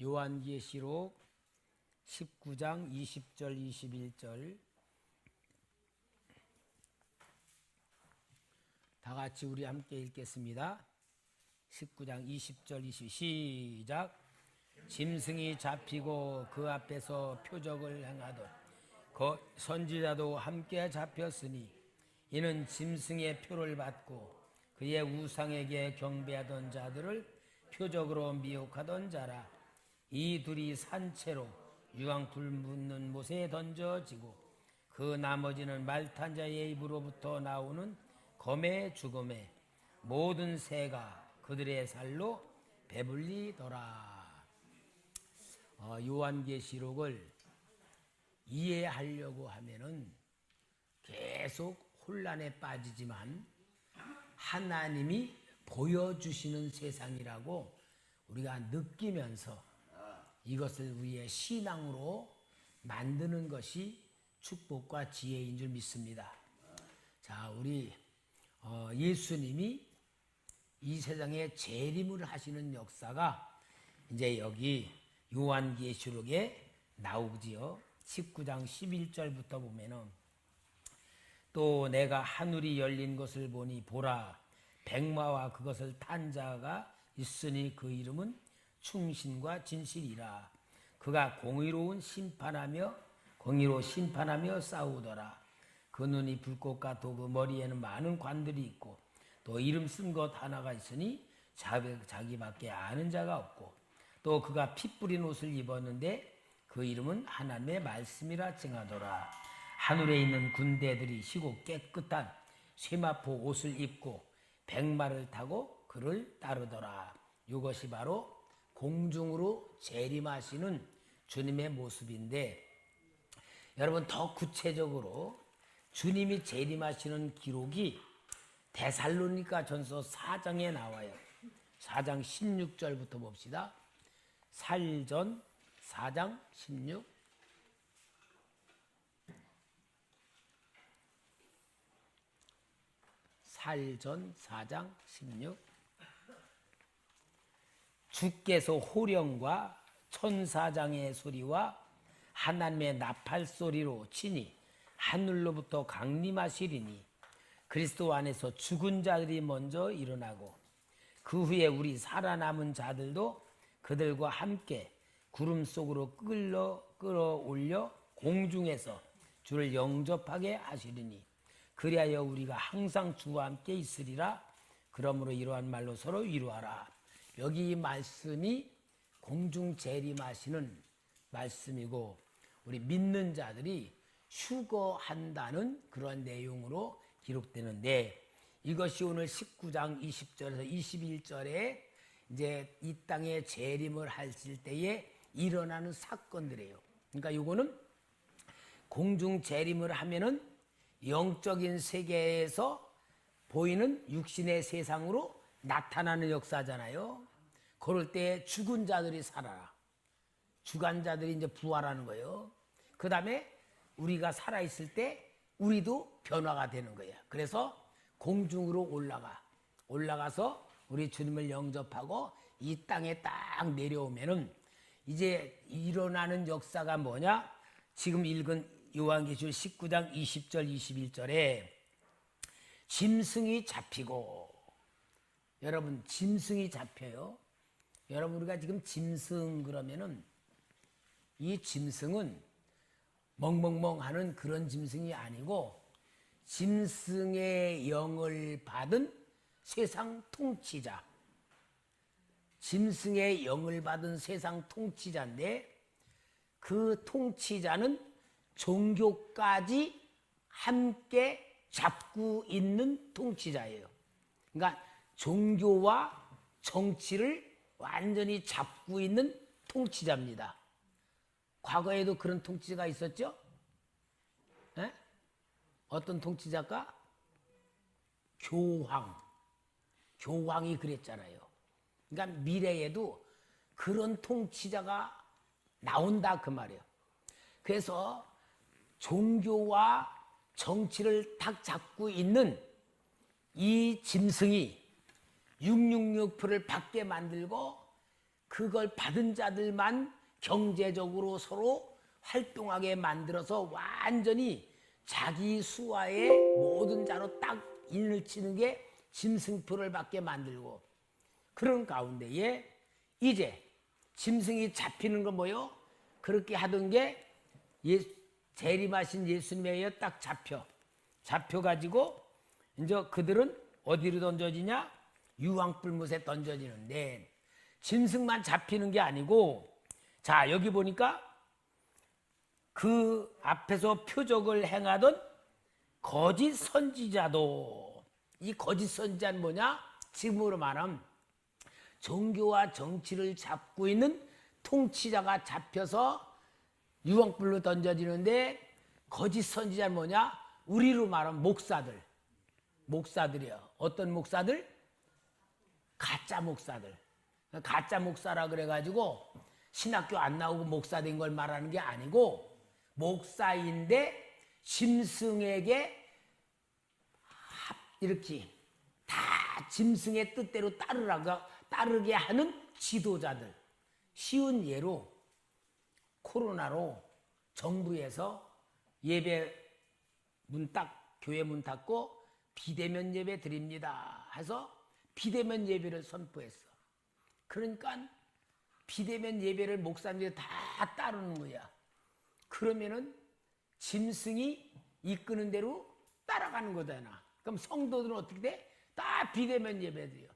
요한계시록 19장 20절 21절 다 같이 우리 함께 읽겠습니다. 19장 20절 20 시작. 짐승이 잡히고 그 앞에서 표적을 행하던 그 선지자도 함께 잡혔으니 이는 짐승의 표를 받고 그의 우상에게 경배하던 자들을 표적으로 미혹하던 자라. 이 둘이 산채로 유황불 묻는 못에 던져지고 그 나머지는 말탄 자의 입으로부터 나오는 검의 죽음에 모든 새가 그들의 살로 배불리더라. 요한계시록을 이해하려고 하면은 계속 혼란에 빠지지만 하나님이 보여주시는 세상이라고 우리가 느끼면서 이것을 우리의 신앙으로 만드는 것이 축복과 지혜인 줄 믿습니다. 자, 우리 예수님이 이 세상에 재림을 하시는 역사가 이제 여기 요한계시록에 나오지요. 19장 11절부터 보면은 또 내가 하늘이 열린 것을 보니 보라 백마와 그것을 탄 자가 있으니 그 이름은 충신과 진실이라. 그가 공의로 심판하며 싸우더라. 그 눈이 불꽃 같고 그 머리에는 많은 관들이 있고 또 이름 쓴 것 하나가 있으니 자기밖에 아는 자가 없고 또 그가 피 뿌린 옷을 입었는데 그 이름은 하나님의 말씀이라 칭하더라. 하늘에 있는 군대들이 희고 깨끗한 쇠마포 옷을 입고 백마를 타고 그를 따르더라. 이것이 바로 공중으로 재림하시는 주님의 모습인데, 여러분 더 구체적으로 주님이 재림하시는 기록이 데살로니가 전서 4장에 나와요. 4장 16절부터 봅시다. 살전 4장 16. 살전 4장 16. 주께서 호령과 천사장의 소리와 하나님의 나팔 소리로 치니 하늘로부터 강림하시리니 그리스도 안에서 죽은 자들이 먼저 일어나고 그 후에 우리 살아남은 자들도 그들과 함께 구름 속으로 끌어올려 공중에서 주를 영접하게 하시리니 그리하여 우리가 항상 주와 함께 있으리라. 그러므로 이러한 말로 서로 위로하라. 여기 이 말씀이 공중 재림하시는 말씀이고 우리 믿는 자들이 휴거한다는 그런 내용으로 기록되는데, 이것이 오늘 19장 20절에서 21절에 이제 이 땅에 재림을 하실 때에 일어나는 사건들이에요. 그러니까 이거는 공중 재림을 하면은 영적인 세계에서 보이는 육신의 세상으로 나타나는 역사잖아요. 그럴 때 죽은 자들이 살아라. 죽은 자들이 이제 부활하는 거예요. 그 다음에 우리가 살아있을 때 우리도 변화가 되는 거예요. 그래서 공중으로 올라가서 우리 주님을 영접하고 이 땅에 딱 내려오면은 이제 일어나는 역사가 뭐냐? 지금 읽은 요한계시록 19장 20절 21절에 짐승이 잡히고, 여러분 짐승이 잡혀요. 여러분 우리가 지금 짐승 그러면은 이 짐승은 멍멍멍 하는 그런 짐승이 아니고 짐승의 영을 받은 세상 통치자, 짐승의 영을 받은 세상 통치자인데 그 통치자는 종교까지 함께 잡고 있는 통치자예요. 그러니까 종교와 정치를 완전히 잡고 있는 통치자입니다. 과거에도 그런 통치자가 있었죠? 에? 어떤 통치자가? 교황이 그랬잖아요. 그러니까 미래에도 그런 통치자가 나온다 그 말이에요. 그래서 종교와 정치를 탁 잡고 있는 이 짐승이 666표를 받게 만들고 그 그걸 받은 자들만 경제적으로 서로 활동하게 만들어서 완전히 자기 수하의 모든 자로 딱 인을 치는 게 짐승표를 받게 만들고, 그런 가운데에 이제 짐승이 잡히는 거 뭐요? 그렇게 하던 게 재림하신 예수님에 의해 딱 잡혀가지고 이제 그들은 어디로 던져지냐? 유황불못에 던져지는데, 짐승만 잡히는 게 아니고, 자 여기 보니까 그 앞에서 표적을 행하던 거짓 선지자도, 이 거짓 선지자는 뭐냐? 지금으로 말하면 종교와 정치를 잡고 있는 통치자가 잡혀서 유황불로 던져지는데, 거짓 선지자는 뭐냐? 우리로 말하면 목사들이요. 어떤 목사들? 가짜 목사들. 가짜 목사라 그래가지고 신학교 안 나오고 목사 된 걸 말하는 게 아니고, 목사인데 짐승에게 이렇게 다 짐승의 뜻대로 따르게 하는 지도자들. 쉬운 예로 코로나로 정부에서 예배 교회 문 닫고 비대면 예배 드립니다 해서 비대면 예배를 선포했어. 그러니까 비대면 예배를 목사님들이 다 따르는 거야. 그러면은 짐승이 이끄는 대로 따라가는 거잖아. 그럼 성도들은 어떻게 돼? 다 비대면 예배드려.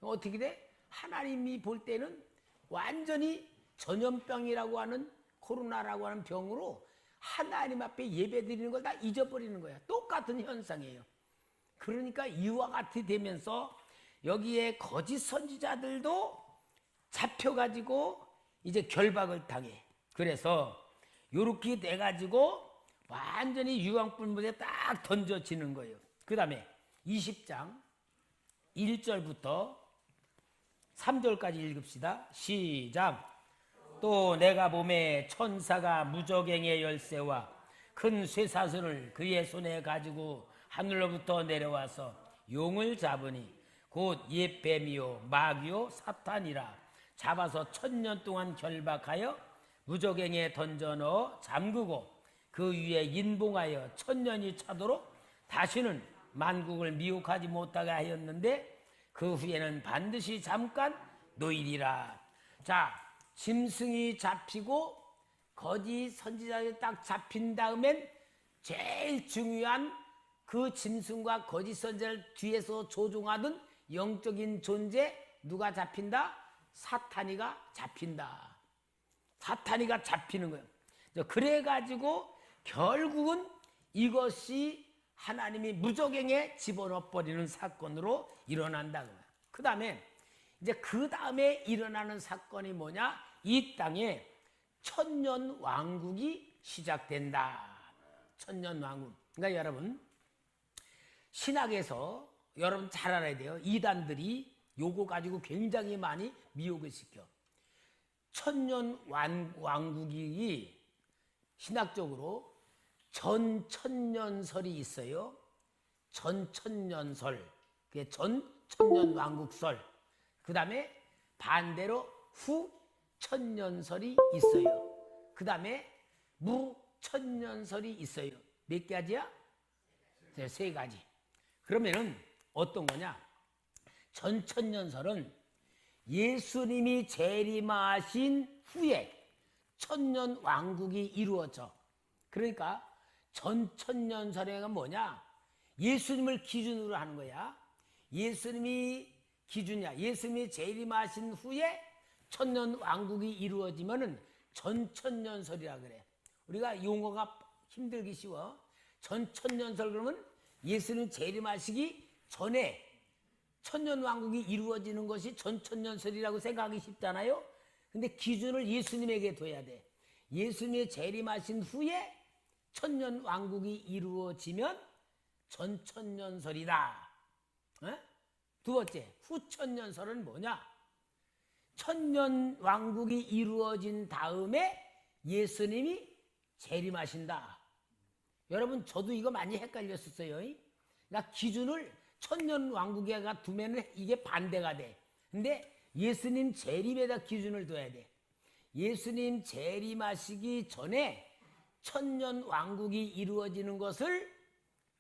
어떻게 돼? 하나님이 볼 때는 완전히 전염병이라고 하는, 코로나라고 하는 병으로 하나님 앞에 예배드리는 걸 다 잊어버리는 거야. 똑같은 현상이에요. 그러니까 이와 같이 되면서 여기에 거짓 선지자들도 잡혀가지고 이제 결박을 당해. 그래서 요렇게 돼가지고 완전히 유황불못에 딱 던져지는 거예요. 그 다음에 20장 1절부터 3절까지 읽읍시다. 시작. 또 내가 보매 천사가 무저갱의 열쇠와 큰 쇠사슬을 그의 손에 가지고 하늘로부터 내려와서 용을 잡으니 곧 옛 뱀이요 마귀요 사탄이라. 잡아서 1000년 동안 결박하여 무저갱에 던져 넣어 잠그고 그 위에 인봉하여 1000년이 차도록 다시는 만국을 미혹하지 못하게 하였는데, 그 후에는 반드시 잠깐 노이리라. 자, 짐승이 잡히고 거짓 선지자들이 딱 잡힌 다음엔 제일 중요한 그 짐승과 거짓 선지자를 뒤에서 조종하던 영적인 존재, 누가 잡힌다? 사탄이가 잡힌다. 사탄이가 잡히는 거예요. 그래가지고 결국은 이것이 하나님이 무저갱에 집어넣어버리는 사건으로 일어난다. 그 다음에 일어나는 사건이 뭐냐? 이 땅에 천년 왕국이 시작된다. 천년 왕국. 그러니까 여러분, 신학에서 여러분 잘 알아야 돼요. 이단들이 요거 가지고 굉장히 많이 미혹을 시켜. 천년 왕국이 신학적으로 전천년설이 있어요. 전천년설, 그게 전천년왕국설. 그 다음에 반대로 후천년설이 있어요. 그 다음에 무천년설이 있어요. 몇 가지야? 세 가지. 그러면은 어떤 거냐? 전천년설은 예수님이 재림하신 후에 천년 왕국이 이루어져. 그러니까 전천년설에가 뭐냐? 예수님을 기준으로 하는 거야. 예수님이 기준이야. 예수님이 재림하신 후에 천년 왕국이 이루어지면은 전천년설이라 그래. 우리가 용어가 힘들기 쉬워. 전천년설 그러면 예수님 재림하시기 전에 천년 왕국이 이루어지는 것이 전천년설이라고 생각하기 쉽잖아요. 근데 기준을 예수님에게 둬야 돼. 예수님이 재림하신 후에 천년 왕국이 이루어지면 전천년설이다. 두 번째, 후천년설은 뭐냐? 천년 왕국이 이루어진 다음에 예수님이 재림하신다. 여러분, 저도 이거 많이 헷갈렸었어요. 그러니까 기준을 천년 왕국에가 두면 이게 반대가 돼. 근데 예수님 재림에다 기준을 둬야 돼. 예수님 재림하시기 전에 천년 왕국이 이루어지는 것을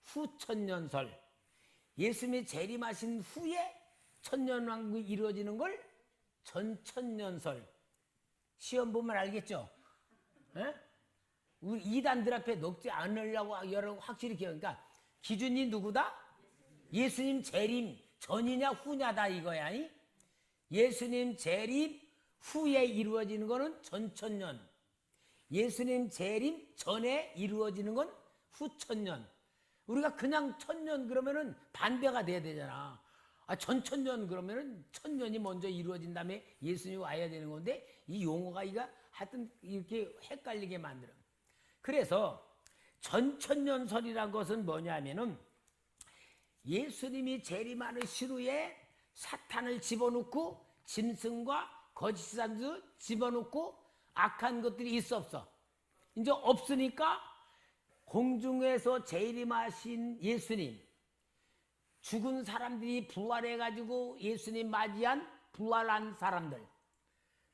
후천년설, 예수님이 재림하신 후에 천년 왕국이 이루어지는 걸 전천년설. 시험 보면 알겠죠? 에? 우리 이단들 앞에 녹지 않으려고 여러분 확실히 기억. 그러니까 기준이 누구다? 예수님 재림 전이냐 후냐다 이거야. 예수님 재림 후에 이루어지는 거는 전천년, 예수님 재림 전에 이루어지는 건 후천년. 우리가 그냥 천년 그러면은 반대가 돼야 되잖아. 전천년 그러면은 천년이 먼저 이루어진 다음에 예수님이 와야 되는 건데 이 용어가 하여튼 이렇게 헷갈리게 만들어. 그래서 전천년설이란 것은 뭐냐면은 예수님이 재림하는 시루에 사탄을 집어넣고 짐승과 거짓 선지자 집어넣고 악한 것들이 있어 없어? 이제 없으니까 공중에서 재림하신 예수님, 죽은 사람들이 부활해가지고 예수님 맞이한 부활한 사람들,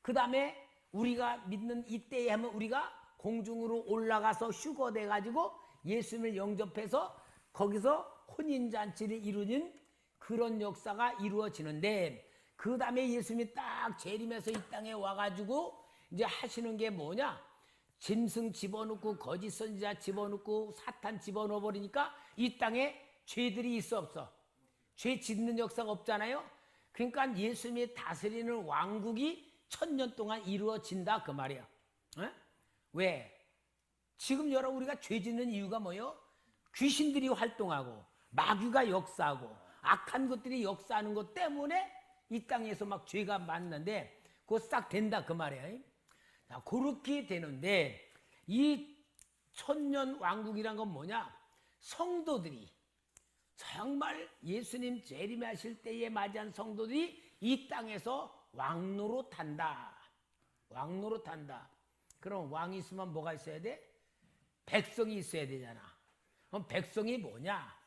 그 다음에 우리가 믿는 이때에 하면 우리가 공중으로 올라가서 휴거돼가지고 예수님을 영접해서 거기서 혼인잔치를 이루는 그런 역사가 이루어지는데, 그 다음에 예수님이 딱 재림해서 이 땅에 와가지고 이제 하시는 게 뭐냐? 짐승 집어넣고 거짓 선지자 집어넣고 사탄 집어넣어 버리니까 이 땅에 죄들이 있어 없어? 죄 짓는 역사가 없잖아요. 그러니까 예수님이 다스리는 왕국이 천년 동안 이루어진다 그 말이야. 에? 왜? 지금 여러분 우리가 죄 짓는 이유가 뭐예요? 귀신들이 활동하고 마귀가 역사하고 악한 것들이 역사하는 것 때문에 이 땅에서 막 죄가 많는데 그거 싹 된다 그 말이야. 자, 그렇게 되는데 이 천년 왕국이란 건 뭐냐? 성도들이 정말 예수님 재림하실 때에 맞이한 성도들이 이 땅에서 왕노로 탄다. 왕노로 탄다. 그럼 왕이 있으면 뭐가 있어야 돼? 백성이 있어야 되잖아. 그럼 백성이 뭐냐?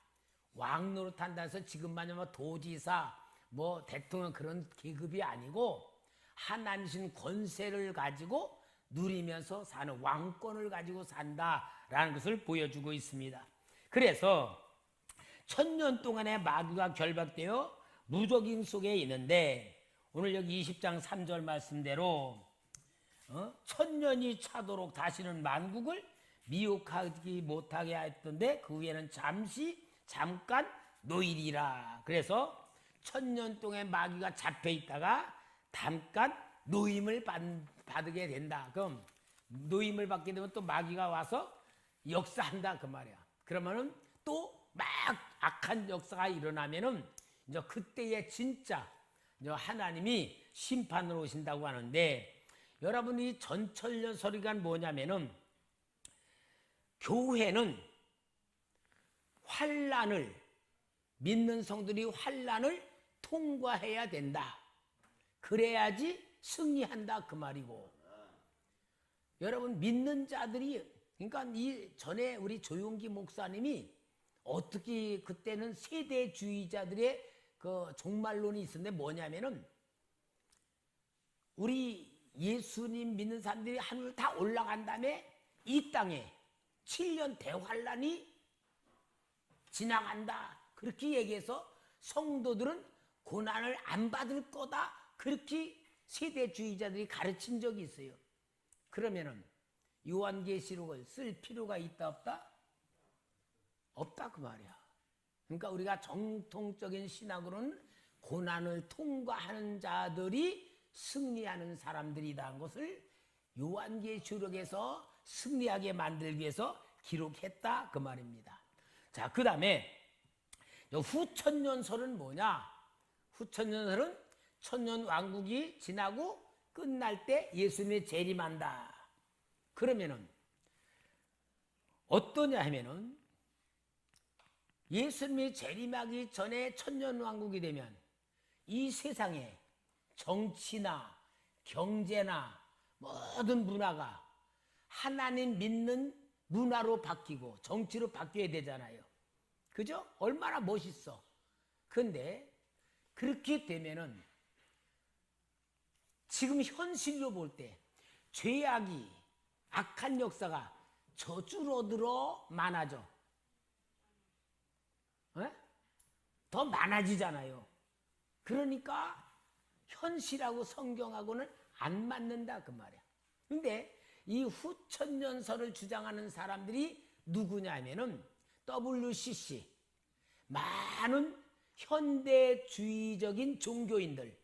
왕노로 탄다 해서 지금 말하면 도지사, 뭐 대통령 그런 계급이 아니고 하나님신 권세를 가지고 누리면서 사는 왕권을 가지고 산다라는 것을 보여주고 있습니다. 그래서 천년 동안의 마귀가 결박되어 무적인 속에 있는데 오늘 여기 20장 3절 말씀대로 천년이 차도록 다시는 만국을 미혹하지 못하게 했던데 그 후에는 잠깐 노일이라. 그래서 천년 동안 마귀가 잡혀 있다가 잠깐 노임을 받게 된다. 그럼 노임을 받게 되면 또 마귀가 와서 역사한다 그 말이야. 그러면은 또 막 악한 역사가 일어나면은 이제 그때에 진짜 이제 하나님이 심판으로 오신다고 하는데, 여러분이 전천년 설이가 뭐냐면은 교회는 환난을, 믿는 성들이 환난을 통과해야 된다. 그래야지 승리한다 그 말이고, 여러분 믿는 자들이, 그러니까 이 전에 우리 조용기 목사님이 어떻게 그때는 세대주의자들의 그 종말론이 있었는데 뭐냐면은 우리 예수님 믿는 사람들이 하늘 다 올라간 다음에 이 땅에 7년 대환란이 지나간다 그렇게 얘기해서 성도들은 고난을 안 받을 거다 그렇게 세대주의자들이 가르친 적이 있어요. 그러면은 요한계시록을 쓸 필요가 있다 없다? 없다 그 말이야. 그러니까 우리가 정통적인 신학으로는 고난을 통과하는 자들이 승리하는 사람들이라는 것을 요한계시록에서 승리하게 만들기 위해서 기록했다 그 말입니다. 자, 그 다음에 후천년설은 뭐냐? 후천년설은 천년 왕국이 지나고 끝날 때 예수님이 재림한다. 그러면은 어떠냐 하면은 예수님이 재림하기 전에 천년 왕국이 되면 이 세상에 정치나 경제나 모든 문화가 하나님 믿는 문화로 바뀌고 정치로 바뀌어야 되잖아요. 그죠? 얼마나 멋있어. 근데 그렇게 되면은 지금 현실로 볼 때 죄악이 악한 역사가 저주로들어 많아져. 에? 더 많아지잖아요. 그러니까 현실하고 성경하고는 안 맞는다 그 말이야. 근데 이 후천년설을 주장하는 사람들이 누구냐면은 WCC, 많은 현대주의적인 종교인들,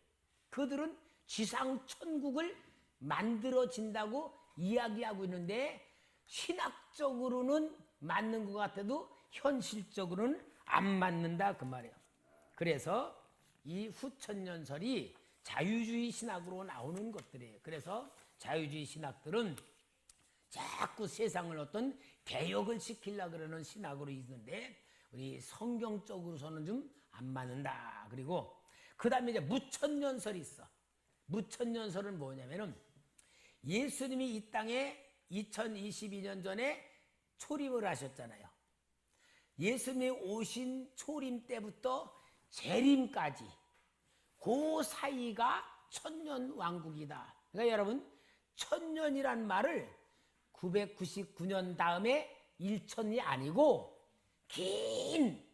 그들은 지상천국을 만들어진다고 이야기하고 있는데 신학적으로는 맞는 것 같아도 현실적으로는 안 맞는다 그 말이에요. 그래서 이 후천년설이 자유주의 신학으로 나오는 것들이에요. 그래서 자유주의 신학들은 자꾸 세상을 어떤 개혁을 시키려고 그러는 신학으로 있는데 우리 성경적으로서는 좀 안 맞는다. 그리고 그 다음에 이제 무천년설이 있어. 무천년설은 뭐냐면은 예수님이 이 땅에 2022년 전에 초림을 하셨잖아요. 예수님이 오신 초림 때부터 재림까지 그 사이가 천년왕국이다. 그러니까 여러분 천년이란 말을 999년 다음에 1000이 아니고 긴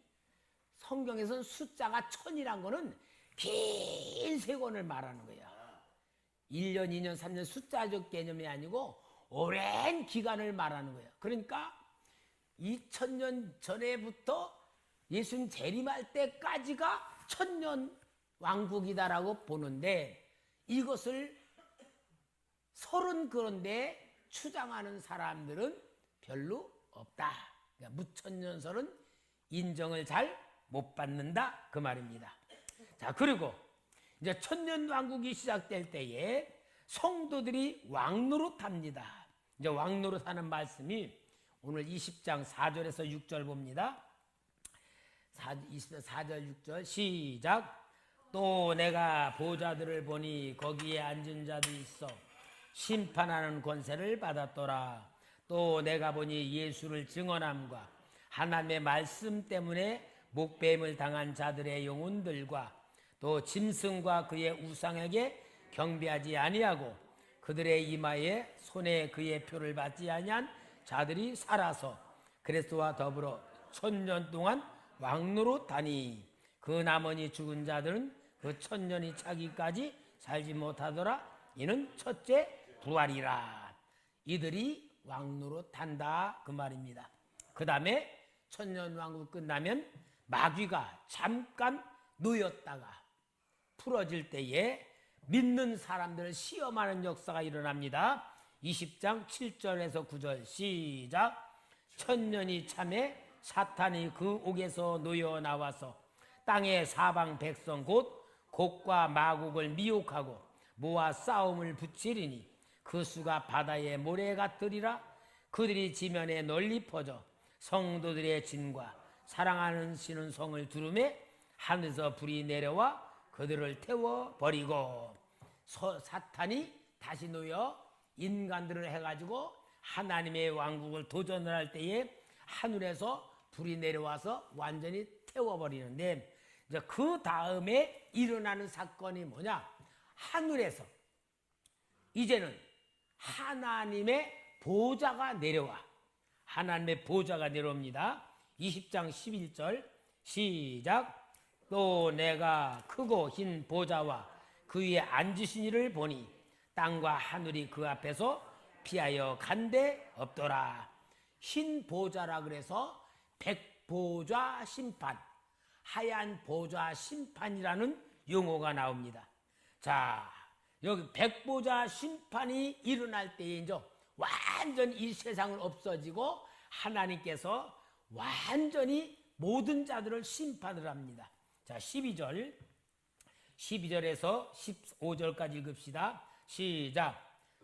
성경에서는 숫자가 천이란 거는 긴 세권을 말하는 거야. 1년, 2년, 3년 숫자적 개념이 아니고 오랜 기간을 말하는 거예요. 그러니까 2000년 전에부터 예수님 재림할 때까지가 천년 왕국이다라고 보는데 이것을 서른 그런데 주장하는 사람들은 별로 없다. 그러니까 무천년설은 인정을 잘 못 받는다 그 말입니다. 자, 그리고 이제 천년 왕국이 시작될 때에 성도들이 왕노릇합니다. 이제 왕노릇하는 말씀이 오늘 20장 4절에서 6절 봅니다. 4절 6절 시작. 또 내가 보좌들을 보니 거기에 앉은 자도 있어 심판하는 권세를 받았더라. 또 내가 보니 예수를 증언함과 하나님의 말씀 때문에 목배임을 당한 자들의 영혼들과 또 짐승과 그의 우상에게 경배하지 아니하고 그들의 이마에 손에 그의 표를 받지 아니한 자들이 살아서 그리스도와 더불어 천년 동안 왕노릇하니 그 나머지 죽은 자들은 그 천년이 차기까지 살지 못하더라. 이는 첫째 부활이라. 이들이 왕노릇한다 그 말입니다. 그 다음에 천년 왕국 끝나면 마귀가 잠깐 놓였다가 풀어질 때에 믿는 사람들을 시험하는 역사가 일어납니다. 20장 7절에서 9절 시작. 천년이 참에 사탄이 그 옥에서 놓여 나와서 땅의 사방 백성 곧 곡과 마곡을 미혹하고 모아 싸움을 붙이리니 그 수가 바다의 모래 같으리라. 그들이 지면에 널리 퍼져 성도들의 진과 사랑하는 신은 성을 두루매 하늘에서 불이 내려와 그들을 태워버리고 사탄이 다시 놓여 인간들을 해가지고 하나님의 왕국을 도전을 할 때에 하늘에서 불이 내려와서 완전히 태워버리는데 이제 그 다음에 일어나는 사건이 뭐냐? 하늘에서 이제는 하나님의 보좌가 내려와. 하나님의 보좌가 내려옵니다. 20장 11절 시작. 또 내가 크고 흰 보좌와 그 위에 앉으신 이를 보니 땅과 하늘이 그 앞에서 피하여 간데 없더라. 흰 보좌라 그래서 백보좌 심판, 하얀 보좌 심판이라는 용어가 나옵니다. 자, 여기 백보좌 심판이 일어날 때에 이제 완전 이 세상을 없어지고 하나님께서 완전히 모든 자들을 심판을 합니다. 자, 12절에서 15절까지 읽읍시다. 시작.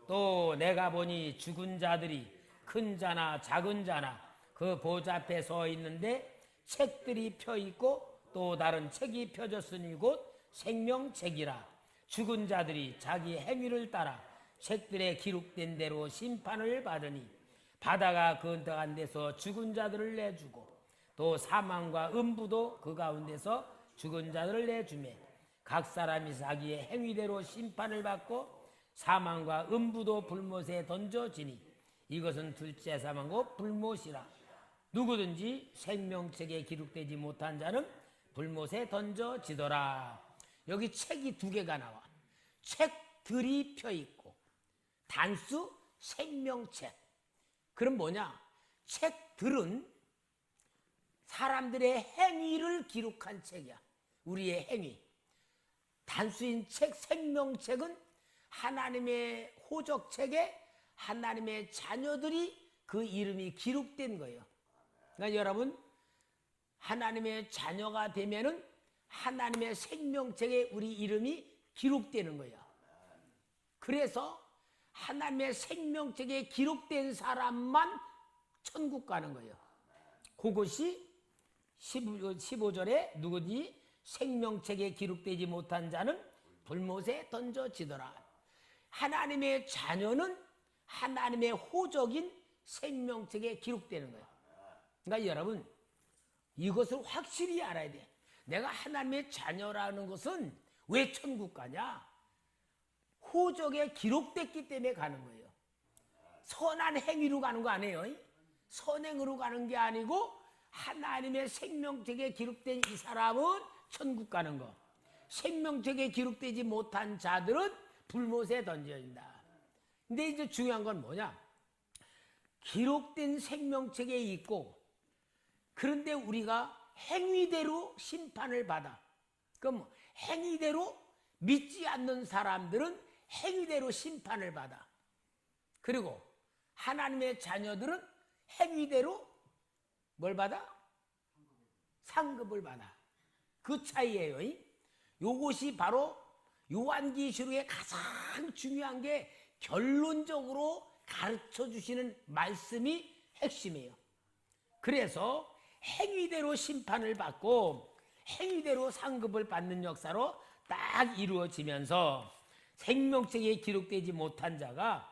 또 내가 보니 죽은 자들이 큰 자나 작은 자나 그 보좌 앞에 서 있는데 책들이 펴 있고 또 다른 책이 펴졌으니 곧 생명책이라. 죽은 자들이 자기 행위를 따라 책들에 기록된 대로 심판을 받으니 바다가 그 가운데서 죽은 자들을 내주고 또 사망과 음부도 그 가운데서 죽은 자들을 내주매 각 사람이 자기의 행위대로 심판을 받고 사망과 음부도 불못에 던져지니 이것은 둘째 사망과 불못이라. 누구든지 생명책에 기록되지 못한 자는 불못에 던져지더라. 여기 책이 두 개가 나와. 책들이 펴 있고 단수 생명책. 그럼 뭐냐? 책들은 사람들의 행위를 기록한 책이야. 우리의 행위. 단수인 책, 생명책은 하나님의 호적책에 하나님의 자녀들이 그 이름이 기록된 거예요. 그러니까 여러분, 하나님의 자녀가 되면은 하나님의 생명책에 우리 이름이 기록되는 거예요. 그래서 하나님의 생명책에 기록된 사람만 천국 가는 거예요. 그것이 15절에 누구니 생명책에 기록되지 못한 자는 불못에 던져지더라. 하나님의 자녀는 하나님의 호적인 생명책에 기록되는 거예요. 그러니까 여러분, 이것을 확실히 알아야 돼. 내가 하나님의 자녀라는 것은 왜 천국 가냐? 호적에 기록됐기 때문에 가는 거예요. 선한 행위로 가는 거 아니에요. 선행으로 가는 게 아니고 하나님의 생명책에 기록된 이 사람은 천국 가는 거. 생명책에 기록되지 못한 자들은 불못에 던져진다. 근데 이제 중요한 건 뭐냐? 기록된 생명책에 있고 그런데 우리가 행위대로 심판을 받아. 그럼 행위대로 믿지 않는 사람들은 행위대로 심판을 받아. 그리고 하나님의 자녀들은 행위대로 뭘 받아? 상급을 받아. 그 차이예요. 요것이 바로 요한계시록의 가장 중요한 게 결론적으로 가르쳐 주시는 말씀이 핵심이에요. 그래서 행위대로 심판을 받고 행위대로 상급을 받는 역사로 딱 이루어지면서 생명책에 기록되지 못한 자가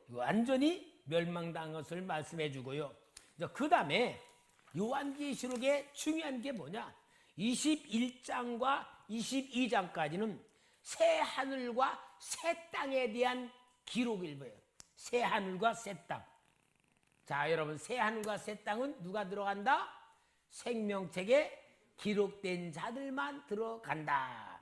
완전히 멸망당한 것을 말씀해 주고요. 그 다음에 요한계시록의 중요한 게 뭐냐? 21장과 22장까지는 새 하늘과 새 땅에 대한 기록을 봐요. 새 하늘과 새 땅. 자, 여러분, 새 하늘과 새 땅은 누가 들어간다? 생명책에 기록된 자들만 들어간다.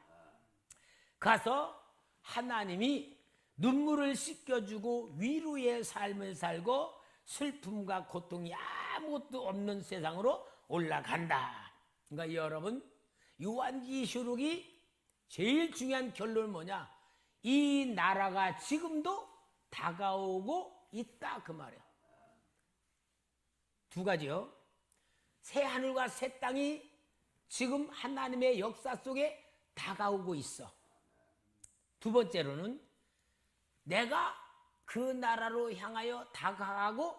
가서 하나님이 눈물을 씻겨주고 위로의 삶을 살고 슬픔과 고통이 아무것도 없는 세상으로 올라간다. 그러니까 여러분, 요한계시록이 제일 중요한 결론은 뭐냐? 이 나라가 지금도 다가오고 있다, 그 말이야. 두 가지요. 새 하늘과 새 땅이 지금 하나님의 역사 속에 다가오고 있어. 두 번째로는 내가 그 나라로 향하여 다가가고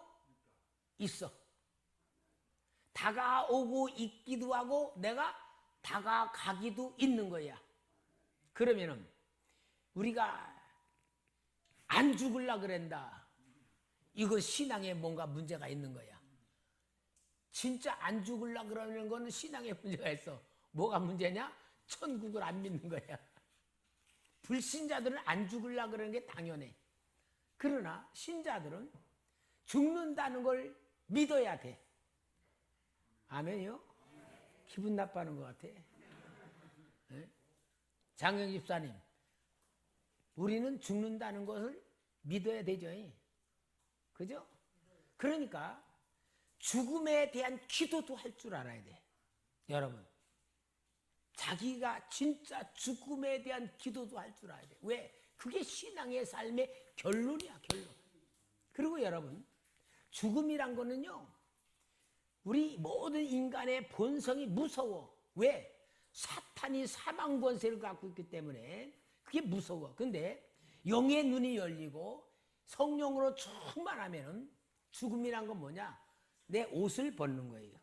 있어. 다가오고 있기도 하고 내가 다가가기도 있는 거야. 그러면은 우리가 안 죽을라 그런다. 이거 신앙에 뭔가 문제가 있는 거야. 진짜 안 죽을라 그러는 거는 신앙에 문제가 있어. 뭐가 문제냐? 천국을 안 믿는 거야. 불신자들은 안 죽을라 그러는 게 당연해. 그러나 신자들은 죽는다는 걸 믿어야 돼. 아멘이요? 기분 나빠하는 것 같아. 네? 장영 집사님, 우리는 죽는다는 것을 믿어야 되죠. 그죠? 그러니까 죽음에 대한 기도도 할 줄 알아야 돼. 여러분, 자기가 진짜 죽음에 대한 기도도 할 줄 알아야 돼. 왜? 그게 신앙의 삶의 결론이야, 결론. 그리고 여러분, 죽음이란 거는요, 우리 모든 인간의 본성이 무서워. 왜? 사탄이 사망 권세를 갖고 있기 때문에 그게 무서워. 근데 영의 눈이 열리고 성령으로 충만하면은 죽음이란 건 뭐냐? 내 옷을 벗는 거예요.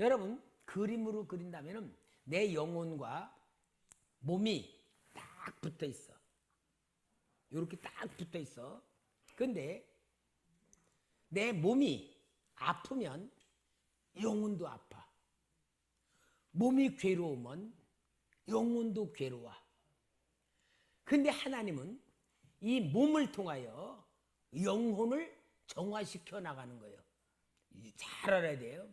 여러분, 그림으로 그린다면은 내 영혼과 몸이 딱 붙어 있어. 이렇게 딱 붙어 있어. 근데 내 몸이 아프면 영혼도 아파. 몸이 괴로우면 영혼도 괴로워. 근데 하나님은 이 몸을 통하여 영혼을 정화시켜 나가는 거예요. 잘 알아야 돼요.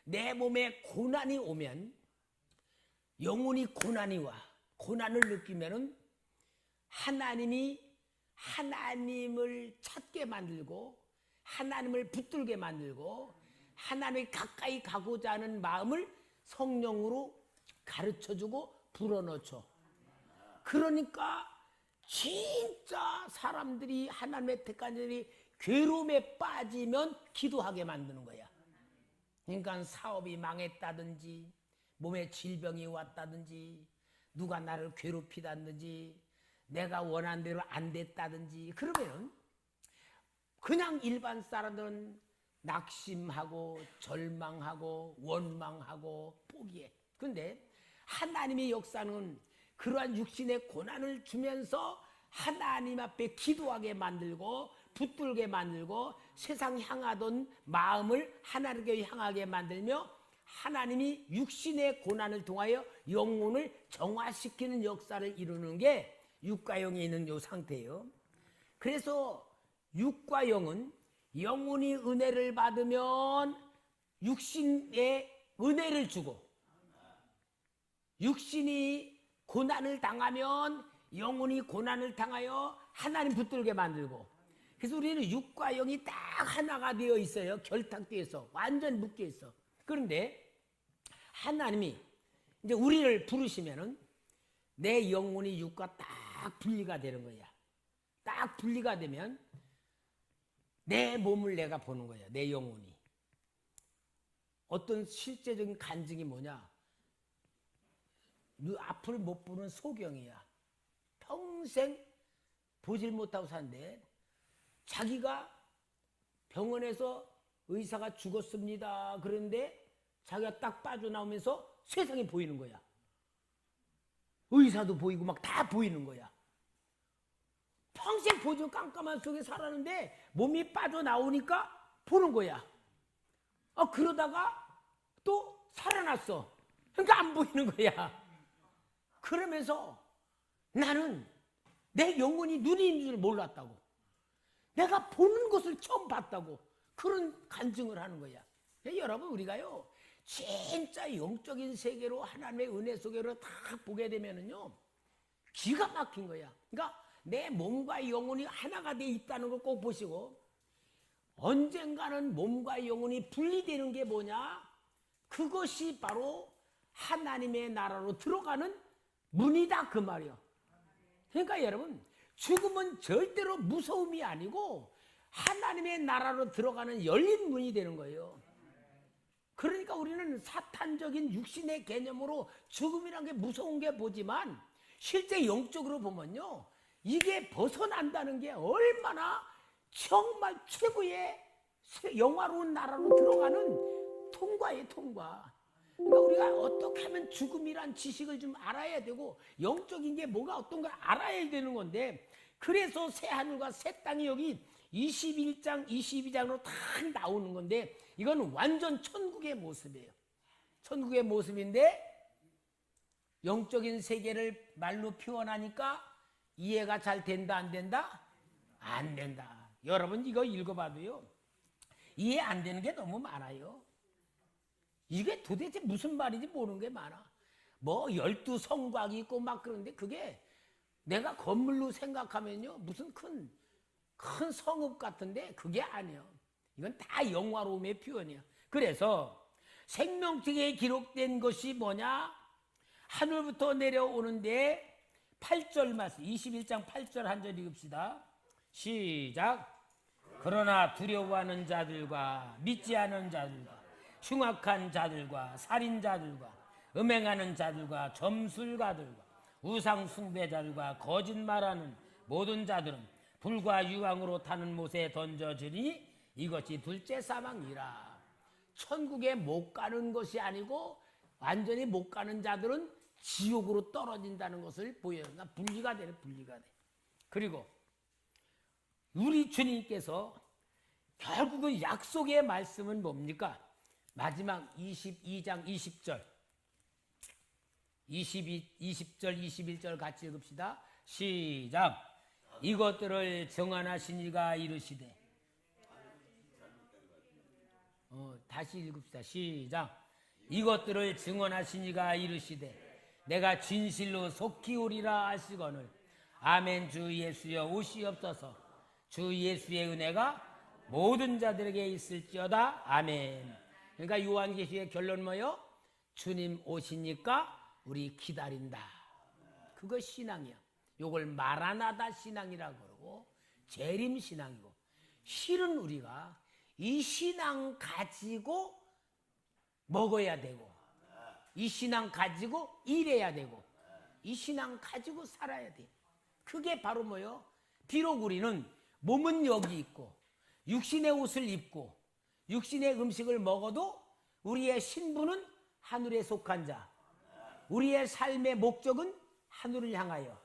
내 몸에 고난이 오면, 영혼이 고난이 와, 고난을 느끼면은 하나님이 하나님을 찾게 만들고 하나님을 붙들게 만들고 하나님이 가까이 가고자 하는 마음을 성령으로 가르쳐주고 불어넣죠. 그러니까 진짜 사람들이, 하나님의 택한 자들이 괴로움에 빠지면 기도하게 만드는 거야. 그러니까 사업이 망했다든지 몸에 질병이 왔다든지 누가 나를 괴롭히다든지 내가 원한 대로 안 됐다든지 그러면 그냥 일반 사람들은 낙심하고 절망하고 원망하고 포기해. 근데 하나님의 역사는 그러한 육신의 고난을 주면서 하나님 앞에 기도하게 만들고 붙들게 만들고 세상 향하던 마음을 하나님께 향하게 만들며 하나님이 육신의 고난을 통하여 영혼을 정화시키는 역사를 이루는 게 육과 영이 있는 이 상태예요. 그래서 육과 영은 영혼이 은혜를 받으면 육신에 은혜를 주고, 육신이 고난을 당하면 영혼이 고난을 당하여 하나님 붙들게 만들고, 그래서 우리는 육과 영이 딱 하나가 되어 있어요. 결탁되어 있어. 완전 묶여 있어. 그런데 하나님이 이제 우리를 부르시면은 내 영혼이 육과 딱 분리가 되는 거야. 딱 분리가 되면 내 몸을 내가 보는 거야. 내 영혼이. 어떤 실제적인 간증이 뭐냐? 앞을 못 보는 소경이야. 평생 보질 못하고 산데 자기가 병원에서 의사가 죽었습니다. 그런데 자기가 딱 빠져나오면서 세상이 보이는 거야. 의사도 보이고 막 다 보이는 거야. 평생 보지 깜깜한 속에 살았는데 몸이 빠져나오니까 보는 거야. 그러다가 또 살아났어. 그러니까 안 보이는 거야. 그러면서 나는 내 영혼이 눈이 있는 줄 몰랐다고. 내가 보는 것을 처음 봤다고. 그런 간증을 하는 거야. 여러분, 우리가요 진짜 영적인 세계로 하나님의 은혜 속으로 다 보게 되면은요 기가 막힌 거야. 그러니까 내 몸과 영혼이 하나가 돼 있다는 걸 꼭 보시고, 언젠가는 몸과 영혼이 분리되는 게 뭐냐? 그것이 바로 하나님의 나라로 들어가는 문이다, 그 말이야. 그러니까 여러분, 죽음은 절대로 무서움이 아니고 하나님의 나라로 들어가는 열린 문이 되는 거예요. 그러니까 우리는 사탄적인 육신의 개념으로 죽음이란 게 무서운 게 보지만 실제 영적으로 보면요 이게 벗어난다는 게 얼마나 정말 최고의 영화로운 나라로 들어가는 통과예요, 통과. 그러니까 우리가 어떻게 하면 죽음이란 지식을 좀 알아야 되고 영적인 게 뭐가 어떤 걸 알아야 되는 건데, 그래서 새 하늘과 새 땅이 여기 21장, 22장으로 다 나오는 건데 이건 완전 천국의 모습이에요. 천국의 모습인데 영적인 세계를 말로 표현하니까 이해가 잘 된다, 안 된다? 안 된다. 여러분 이거 읽어봐도요 이해 안 되는 게 너무 많아요. 이게 도대체 무슨 말인지 모르는 게 많아. 뭐 12성곽이 있고 막 그런데 그게 내가 건물로 생각하면요 무슨 큰 성읍 같은데 그게 아니에요. 이건 다 영화로움의 표현이야. 그래서 생명책에 기록된 것이 뭐냐? 하늘부터 내려오는데 8절 말씀, 21장 8절 한 절 읽읍시다. 시작. 그러나 두려워하는 자들과 믿지 않은 자들과 흉악한 자들과 살인자들과 음행하는 자들과 점술가들과 우상 숭배자들과 거짓말하는 모든 자들은 불과 유황으로 타는 못에 던져지니 이것이 둘째 사망이라. 천국에 못 가는 것이 아니고 완전히 못 가는 자들은 지옥으로 떨어진다는 것을 보여요. 그러니까 분리가 되네, 분리가 돼. 그리고 우리 주님께서 결국은 약속의 말씀은 뭡니까? 마지막 22장 20절 20절 21절 같이 읽읍시다. 시작. 이것들을 정하신 이가 이르시되. 다시 읽읍시다. 시작. 이것들을 증언하신 이가 이르시되 내가 진실로 속히 오리라 하시거늘. 아멘. 주 예수여 오시옵소서. 주 예수의 은혜가 모든 자들에게 있을지어다. 아멘. 그러니까 요한계시의 결론 뭐요? 주님 오시니까 우리 기다린다. 그거 신앙이야. 요걸 마라나다 신앙이라고 그러고 재림 신앙이고, 실은 우리가 이 신앙 가지고 먹어야 되고, 이 신앙 가지고 일해야 되고, 이 신앙 가지고 살아야 돼. 그게 바로 뭐요? 비록 우리는 몸은 여기 있고 육신의 옷을 입고 육신의 음식을 먹어도 우리의 신분은 하늘에 속한 자, 우리의 삶의 목적은 하늘을 향하여,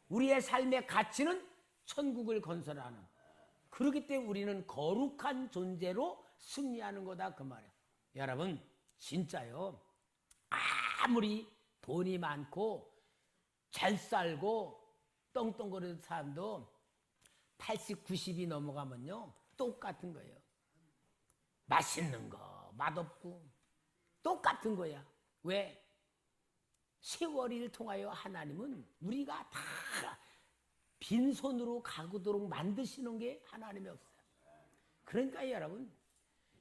우리의 삶의 가치는 천국을 건설하는, 그렇기 때문에 우리는 거룩한 존재로 승리하는 거다 그 말이에요. 여러분 진짜요, 아무리 돈이 많고 잘 살고 떵떵거리는 사람도 80, 90이 넘어가면요 똑같은 거예요. 맛있는 거 맛없고 똑같은 거야. 왜? 세월을 통하여 하나님은 우리가 다 빈손으로 가고도록 만드시는 게 하나님이 없어요. 그러니까 여러분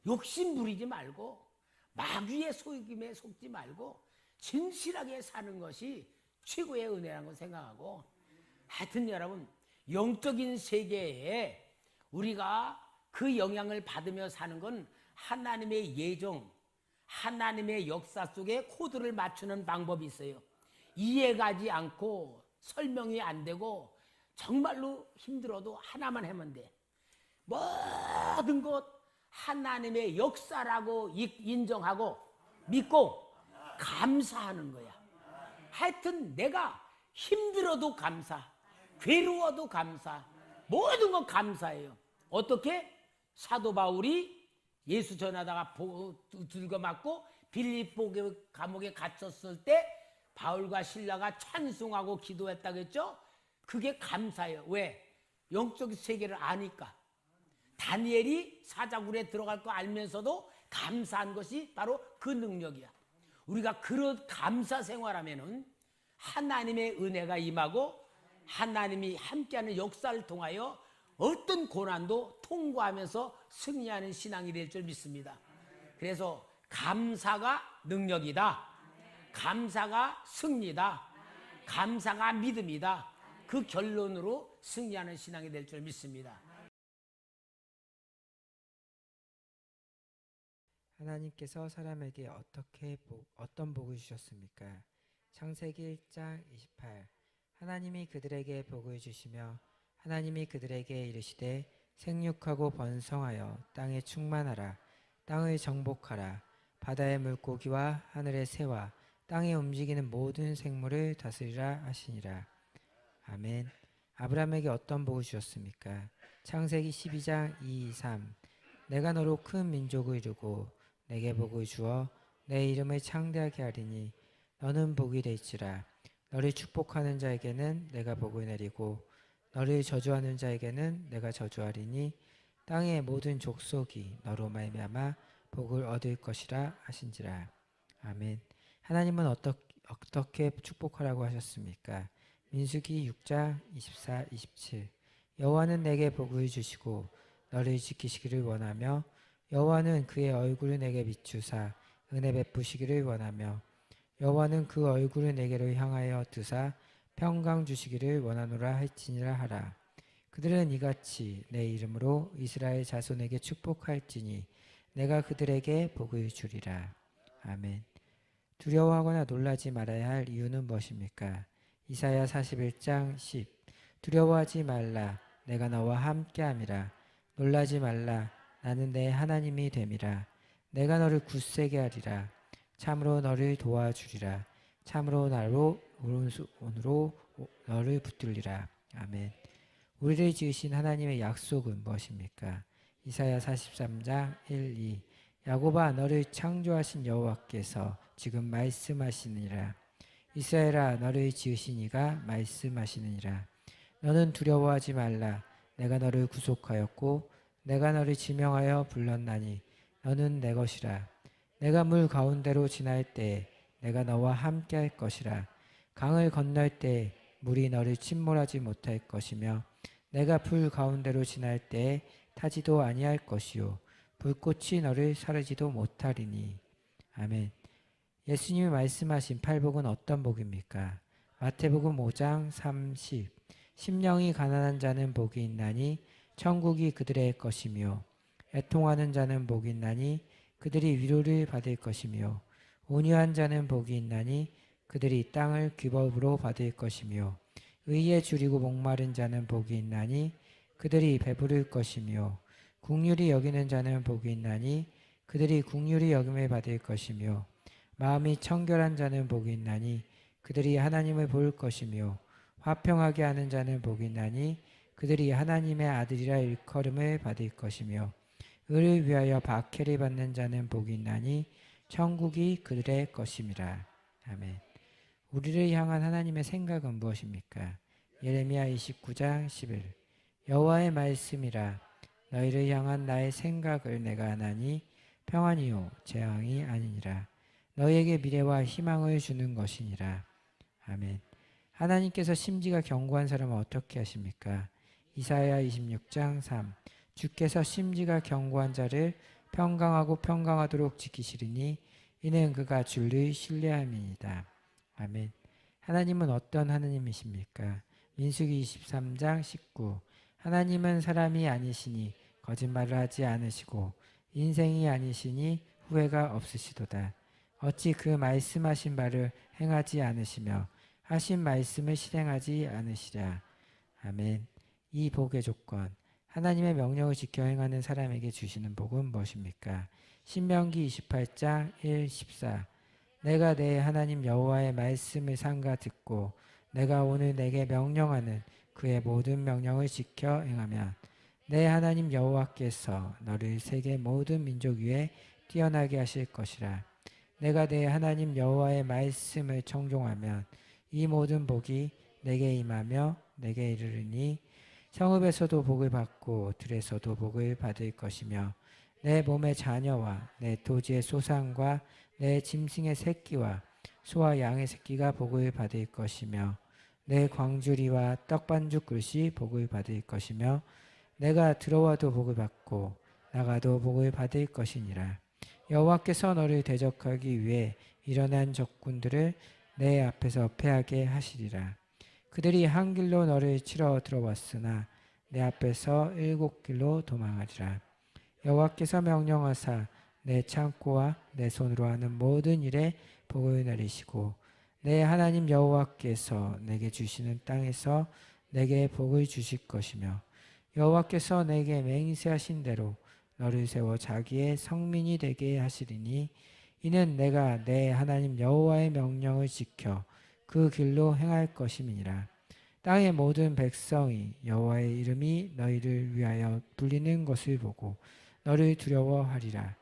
욕심 부리지 말고 마귀의 속임에 속지 말고 진실하게 사는 것이 최고의 은혜라고 생각하고, 하여튼 여러분 영적인 세계에 우리가 그 영향을 받으며 사는 건 하나님의 예정, 하나님의 역사 속에 코드를 맞추는 방법이 있어요. 이해가지 않고 설명이 안 되고 정말로 힘들어도 하나만 하면 돼. 모든 것 하나님의 역사라고 인정하고 믿고 감사하는 거야. 하여튼 내가 힘들어도 감사, 괴로워도 감사, 모든 건 감사해요. 어떻게? 사도 바울이 예수 전하다가 들고 맞고 빌립보 감옥에 갇혔을 때 바울과 실라가 찬송하고 기도했다겠죠? 그게 감사해요. 왜? 영적 세계를 아니까. 다니엘이 사자굴에 들어갈 거 알면서도 감사한 것이 바로 그 능력이야. 우리가 그런 감사 생활하면은 하나님의 은혜가 임하고 하나님이 함께하는 역사를 통하여 어떤 고난도 통과하면서 승리하는 신앙이 될 줄 믿습니다. 그래서 감사가 능력이다. 감사가 승리다. 감사가 믿음이다. 그 결론으로 승리하는 신앙이 될 줄 믿습니다. 하나님께서 사람에게 어떤 복을 주셨습니까? 창세기 1장 28. 하나님이 그들에게 복을 주시며 하나님이 그들에게 이르시되 생육하고 번성하여 땅에 충만하라. 땅을 정복하라. 바다의 물고기와 하늘의 새와 땅에 움직이는 모든 생물을 다스리라 하시니라. 아멘. 아브라함에게 어떤 복을 주셨습니까? 창세기 12장 2, 3. 내가 너로 큰 민족을 이루고 내게 복을 주어 내 이름을 창대하게 하리니 너는 복이 될지라. 너를 축복하는 자에게는 내가 복을 내리고 너를 저주하는 자에게는 내가 저주하리니 땅의 모든 족속이 너로 말미암아 복을 얻을 것이라 하신지라. 아멘. 하나님은 어떻게 축복하라고 하셨습니까? 민수기 6장 24, 27. 여호와는 내게 복을 주시고 너를 지키시기를 원하며 여호와는 그의 얼굴을 내게 비추사 은혜 베푸시기를 원하며 여호와는 그 얼굴을 내게로 향하여 드사 평강 주시기를 원하노라 할지니라 하라. 그들은 이같이 내 이름으로 이스라엘 자손에게 축복할지니 내가 그들에게 복을 주리라. 아멘. 두려워하거나 놀라지 말아야 할 이유는 무엇입니까? 이사야 41장 10. 두려워하지 말라. 내가 너와 함께함이라. 놀라지 말라. 나는 내 하나님이 됨이라. 내가 너를 굳세게 하리라. 참으로 너를 도와주리라. 참으로 나로 오른손으로 너를 붙들리라. 아멘. 우리를 지으신 하나님의 약속은 무엇입니까? 이사야 43장 1, 2. 야곱아 너를 창조하신 여호와께서 지금 말씀하시느니라. 이스라엘아 너를 지으신 이가 말씀하시느니라. 너는 두려워하지 말라. 내가 너를 구속하였고 내가 너를 지명하여 불렀나니 너는 내 것이라. 내가 물 가운데로 지날 때에 내가 너와 함께 할 것이라. 강을 건널 때에 물이 너를 침몰하지 못할 것이며 내가 불 가운데로 지날 때에 타지도 아니할 것이요 불꽃이 너를 사르지도 못하리니. 아멘. 예수님이 말씀하신 팔복은 어떤 복입니까? 마태복음 5장 30. 심령이 가난한 자는 복이 있나니 천국이 그들의 것이며 애통하는 자는 복이 있나니 그들이 위로를 받을 것이며 온유한 자는 복이 있나니 그들이 땅을 규법으로 받을 것이며 의에 줄이고 목마른 자는 복이 있나니 그들이 배부를 것이며 긍휼히 여기는 자는 복이 있나니 그들이 긍휼히 여김을 받을 것이며 마음이 청결한 자는 복이 있나니 그들이 하나님을 볼 것이며 화평하게 하는 자는 복이 있나니 그들이 하나님의 아들이라 일컬음을 받을 것이며 의를 위하여 박해를 받는 자는 복이 있나니 천국이 그들의 것임이라. 아멘. 우리를 향한 하나님의 생각은 무엇입니까? 예레미야 29장 11. 여호와의 말씀이라. 너희를 향한 나의 생각을 내가 아나니 평안이요 재앙이 아니니라. 너희에게 미래와 희망을 주는 것이니라. 아멘. 하나님께서 심지가 견고한 사람은 어떻게 하십니까? 이사야 26장 3. 주께서 심지가 견고한 자를 평강하고 평강하도록 지키시리니 이는 그가 주를 신뢰함이니이다. 아멘. 하나님은 어떤 하나님이십니까? 민수기 23장 19. 하나님은 사람이 아니시니 거짓말을 하지 않으시고 인생이 아니시니 후회가 없으시도다. 어찌 그 말씀하신 바를 행하지 않으시며 하신 말씀을 실행하지 않으시랴. 아멘. 이 복의 조건, 하나님의 명령을 지켜 행하는 사람에게 주시는 복은 무엇입니까? 신명기 28장 1, 14. 내가 내 하나님 여호와의 말씀을 삼가 듣고 내가 오늘 내게 명령하는 그의 모든 명령을 지켜 행하면 내 하나님 여호와께서 너를 세계 모든 민족 위에 뛰어나게 하실 것이라. 내가 내 하나님 여호와의 말씀을 청종하면 이 모든 복이 내게 임하며 내게 이르르니 성읍에서도 복을 받고 들에서도 복을 받을 것이며 내 몸의 자녀와 내 토지의 소산과 내 짐승의 새끼와 소와 양의 새끼가 복을 받을 것이며 내 광주리와 떡반죽 그릇이 복을 받을 것이며 내가 들어와도 복을 받고 나가도 복을 받을 것이니라. 여호와께서 너를 대적하기 위해 일어난 적군들을 내 앞에서 패하게 하시리라. 그들이 한 길로 너를 치러 들어왔으나 내 앞에서 7길로 도망하리라. 여호와께서 명령하사 내 창고와 내 손으로 하는 모든 일에 복을 내리시고 내 하나님 여호와께서 내게 주시는 땅에서 내게 복을 주실 것이며 여호와께서 내게 맹세하신 대로 너를 세워 자기의 성민이 되게 하시리니 이는 내가 내 하나님 여호와의 명령을 지켜 그 길로 행할 것임이니라. 땅의 모든 백성이 여호와의 이름이 너희를 위하여 불리는 것을 보고 너를 두려워하리라.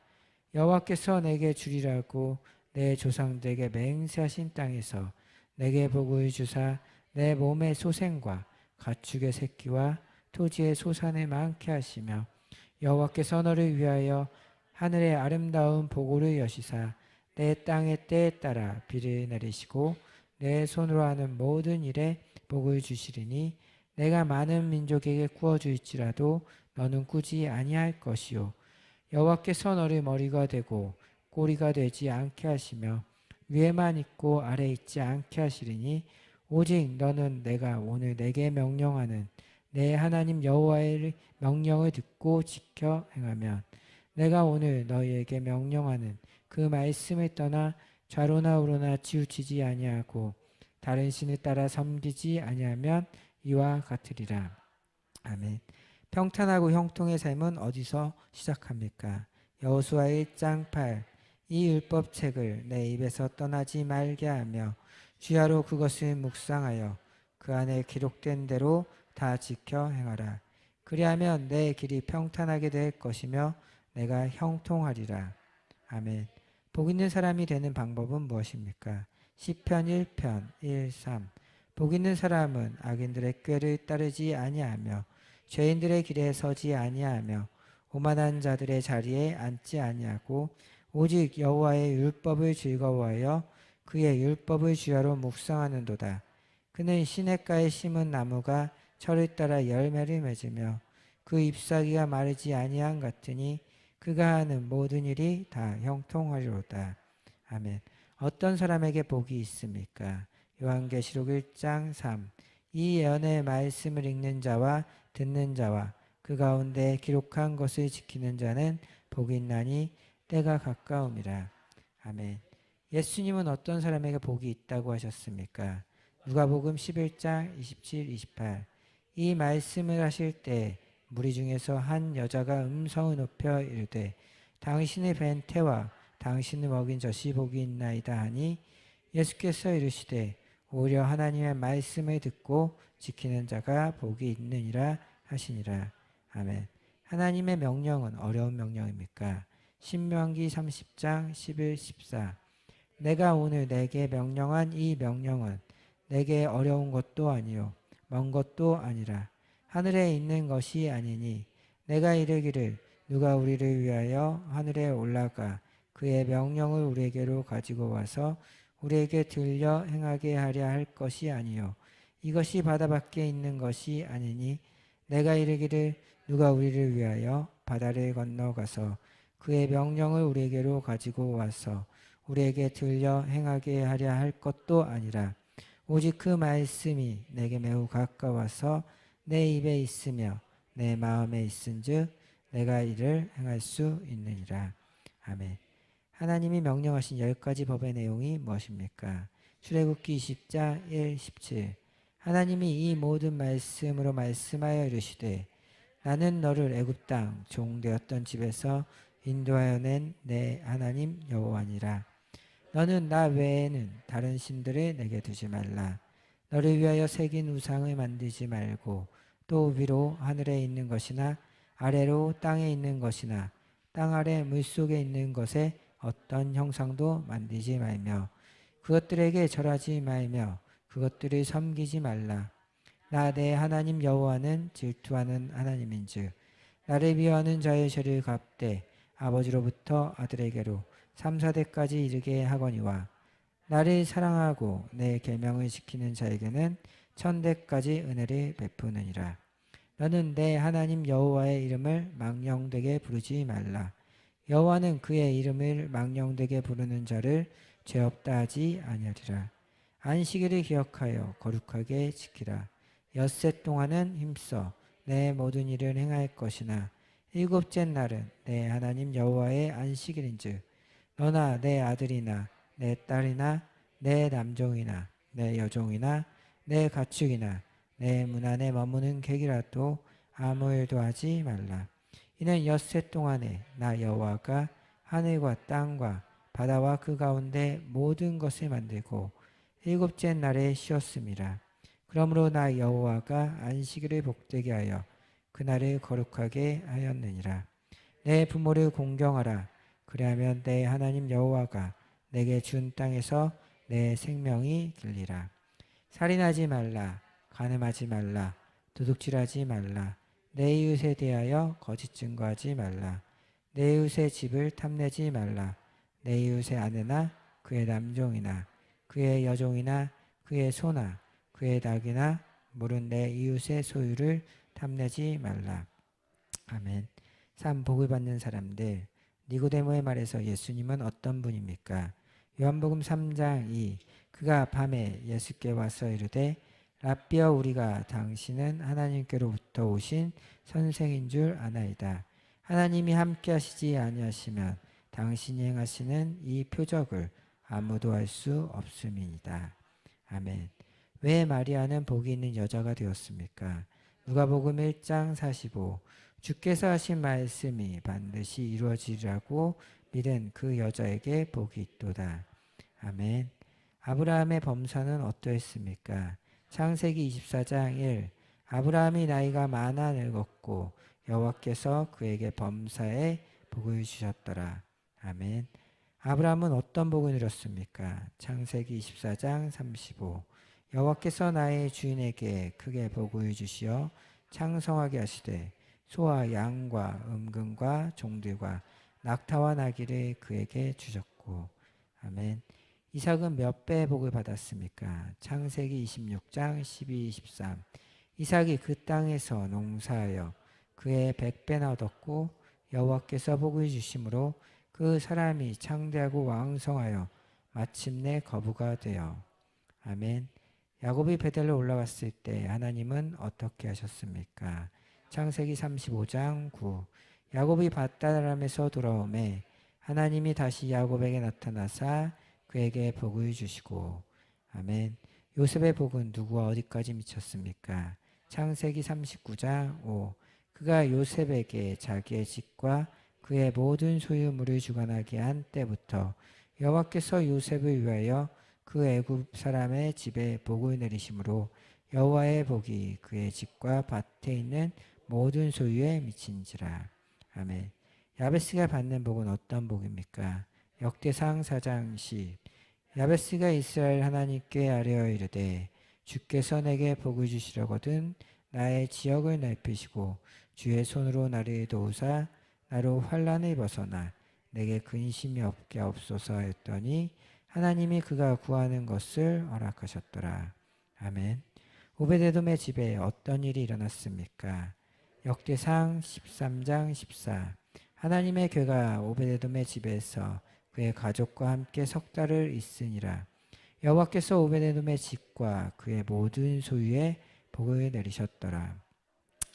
여호와께서 내게 주리라고 내 조상들에게 맹세하신 땅에서 내게 복을 주사 내 몸의 소생과 가축의 새끼와 토지의 소산을 많게 하시며 여호와께서 너를 위하여 하늘의 아름다운 보고를 여시사 내 땅의 때에 따라 비를 내리시고 내 손으로 하는 모든 일에 복을 주시리니 내가 많은 민족에게 구워줄지라도 너는 꾸지 아니할 것이요 여호와께서 너를 머리가 되고 꼬리가 되지 않게 하시며 위에만 있고 아래 있지 않게 하시리니 오직 너는 내가 오늘 내게 명령하는 내 하나님 여호와의 명령을 듣고 지켜 행하면 내가 오늘 너희에게 명령하는 그 말씀을 떠나 좌로나 우로나 치우치지 아니하고 다른 신을 따라 섬기지 아니하면 이와 같으리라. 아멘. 평탄하고 형통의 삶은 어디서 시작합니까? 여호수아 1장 8. 이 율법책을 내 입에서 떠나지 말게 하며 주야로 그것을 묵상하여 그 안에 기록된 대로 다 지켜 행하라. 그리하면 내 길이 평탄하게 될 것이며 내가 형통하리라. 아멘. 복 있는 사람이 되는 방법은 무엇입니까? 시편 1편 1, 3. 복 있는 사람은 악인들의 꾀를 따르지 아니하며 죄인들의 길에 서지 아니하며 오만한 자들의 자리에 앉지 아니하고 오직 여호와의 율법을 즐거워하여 그의 율법을 주야로 묵상하는도다. 그는 시냇가에 심은 나무가 철을 따라 열매를 맺으며 그 잎사귀가 마르지 아니한 같으니 그가 하는 모든 일이 다 형통하리로다. 아멘. 어떤 사람에게 복이 있습니까? 요한계시록 1장 3. 이 예언의 말씀을 읽는 자와 듣는 자와 그 가운데 기록한 것을 지키는 자는 복이 있나니 때가 가까움이라. 아멘. 예수님은 어떤 사람에게 복이 있다고 하셨습니까? 누가복음 11장 27, 28. 이 말씀을 하실 때 무리 중에서 한 여자가 음성을 높여 이르되 당신의 벤 태와 당신을 먹인 젖이 복이 있나이다 하니 예수께서 이르시되 오히려 하나님의 말씀을 듣고 지키는 자가 복이 있느니라 하시니라. 아멘. 하나님의 명령은 어려운 명령입니까? 신명기 30장 11, 14. 내가 오늘 내게 명령한 이 명령은 내게 어려운 것도 아니요 먼 것도 아니라 하늘에 있는 것이 아니니 내가 이르기를 누가 우리를 위하여 하늘에 올라가 그의 명령을 우리에게로 가지고 와서 우리에게 들려 행하게 하려 할 것이 아니요 이것이 바다 밖에 있는 것이 아니니 내가 이르기를 누가 우리를 위하여 바다를 건너가서 그의 명령을 우리에게로 가지고 와서 우리에게 들려 행하게 하려 할 것도 아니라 오직 그 말씀이 내게 매우 가까워서 내 입에 있으며 내 마음에 있은즉 내가 이를 행할 수 있느니라. 아멘. 하나님이 명령하신 10가지 법의 내용이 무엇입니까? 출애굽기 20장 1, 17. 하나님이 이 모든 말씀으로 말씀하여 이르시되 나는 너를 애굽 땅 종되었던 집에서 인도하여 낸 내 하나님 여호와니라. 너는 나 외에는 다른 신들을 내게 두지 말라. 너를 위하여 새긴 우상을 만들지 말고 또 위로 하늘에 있는 것이나 아래로 땅에 있는 것이나 땅 아래 물속에 있는 것에 어떤 형상도 만들지 말며 그것들에게 절하지 말며 그것들을 섬기지 말라. 나 내 하나님 여호와는 질투하는 하나님인즉 나를 미워하는 자의 죄를 갚되 아버지로부터 아들에게로 3, 4대까지 이르게 하거니와 나를 사랑하고 내 계명을 지키는 자에게는 1000대까지 은혜를 베푸느니라. 너는 내 하나님 여호와의 이름을 망령되게 부르지 말라. 여호와는 그의 이름을 망령되게 부르는 자를 죄 없다 하지 아니하리라. 안식일을 기억하여 거룩하게 지키라. 엿새 동안은 힘써 내 모든 일을 행할 것이나 일곱째 날은 내 하나님 여호와의 안식일인즉 너나 내 아들이나 내 딸이나 내 남종이나 내 여종이나 내 가축이나 내 문 안에 머무는 객이라도 아무 일도 하지 말라. 이는 엿새 동안에 나 여호와가 하늘과 땅과 바다와 그 가운데 모든 것을 만들고 일곱째 날에 쉬었음이라. 그러므로 나 여호와가 안식일을 복되게 하여 그날을 거룩하게 하였느니라. 내 부모를 공경하라. 그리하면 내 하나님 여호와가 내게 준 땅에서 내 생명이 길리라. 살인하지 말라. 간음하지 말라. 도둑질하지 말라. 내 이웃에 대하여 거짓 증거하지 말라. 내 이웃의 집을 탐내지 말라. 내 이웃의 아내나 그의 남종이나 그의 여종이나 그의 소나 그의 닭이나 물은 내 이웃의 소유를 탐내지 말라. 아멘. 3. 복을 받는 사람들. 니고데모의 말에서 예수님은 어떤 분입니까? 요한복음 3장 2. 그가 밤에 예수께 와서 이르되 라삐여 우리가 당신은 하나님께로부터 오신 선생인 줄 아나이다. 하나님이 함께 하시지 아니하시면 당신이 행하시는 이 표적을 아무도 할 수 없음이니이다. 아멘. 왜 마리아는 복이 있는 여자가 되었습니까? 누가복음 1장 45. 주께서 하신 말씀이 반드시 이루어지리라고 믿은 그 여자에게 복이 있도다. 아멘. 아브라함의 범사는 어떠했습니까? 창세기 24장 1. 아브라함이 나이가 많아 늙었고 여호와께서 그에게 범사에 복을 주셨더라. 아멘. 아브라함은 어떤 복을 누렸습니까? 창세기 24장 35. 여호와께서 나의 주인에게 크게 복을 주시어 창성하게 하시되 소와 양과 음금과 종들과 낙타와 나귀를 그에게 주셨고. 아멘. 이삭은 몇 배의 복을 받았습니까? 창세기 26장 12, 23. 이삭이 그 땅에서 농사하여 그의 100배나 얻었고 여호와께서 복을 주심으로 그 사람이 창대하고 왕성하여 마침내 거부가 되어. 아멘. 야곱이 베델로 올라갔을 때 하나님은 어떻게 하셨습니까? 창세기 35장 9. 야곱이 밧다람에서 돌아오매 하나님이 다시 야곱에게 나타나사 그에게 복을 주시고. 아멘. 요셉의 복은 누구와 어디까지 미쳤습니까? 창세기 39장 5. 그가 요셉에게 자기의 집과 그의 모든 소유물을 주관하게 한 때부터 여호와께서 요셉을 위하여 그 애굽 사람의 집에 복을 내리심으로 여호와의 복이 그의 집과 밭에 있는 모든 소유에 미친지라. 아멘. 야베스가 받는 복은 어떤 복입니까? 역대상 4장 10. 야베스가 이스라엘 하나님께 아뢰어 이르되 주께서 내게 복을 주시려거든 나의 지역을 넓히시고 주의 손으로 나를 도우사 나로 환난을 벗어나 내게 근심이 없게 하옵소서 했더니 하나님이 그가 구하는 것을 허락하셨더라. 아멘. 오베데돔의 집에 어떤 일이 일어났습니까? 역대상 13장 14. 하나님의 괴가 오베데돔의 집에서 그의 가족과 함께 석 달을 있으니라. 여호와께서 오베데돔의 집과 그의 모든 소유에 복을 내리셨더라.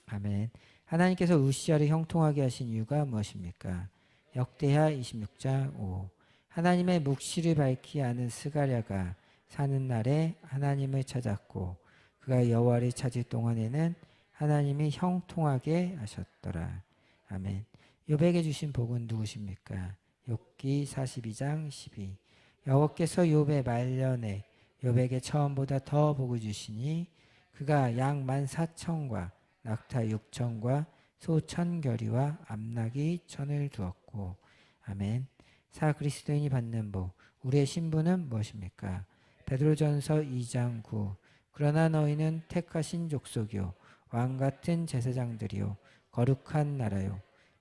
아멘. 하나님께서 우시아를 형통하게 하신 이유가 무엇입니까? 역대하 26장 5. 하나님의 묵시를 밝히 아는 스가랴가 사는 날에 하나님을 찾았고 그가 여호와를 찾을 동안에는 하나님이 형통하게 하셨더라. 아멘. 욥에게 주신 복은 누구십니까? 욥기 42장 12. 여호와께서 욥의 말년에 욥에게 처음보다 더 복을 주시니 그가 양 14,000과 낙타 6,000과 소 1,000결이와 암나귀 1,000을 두었고. 아멘. 사 그리스도인이 받는 복. 우리의 신분은 무엇입니까? 베드로전서 2장 9. 그러나 너희는 택하신 족속이요 왕같은 제사장들이요 거룩한 나라요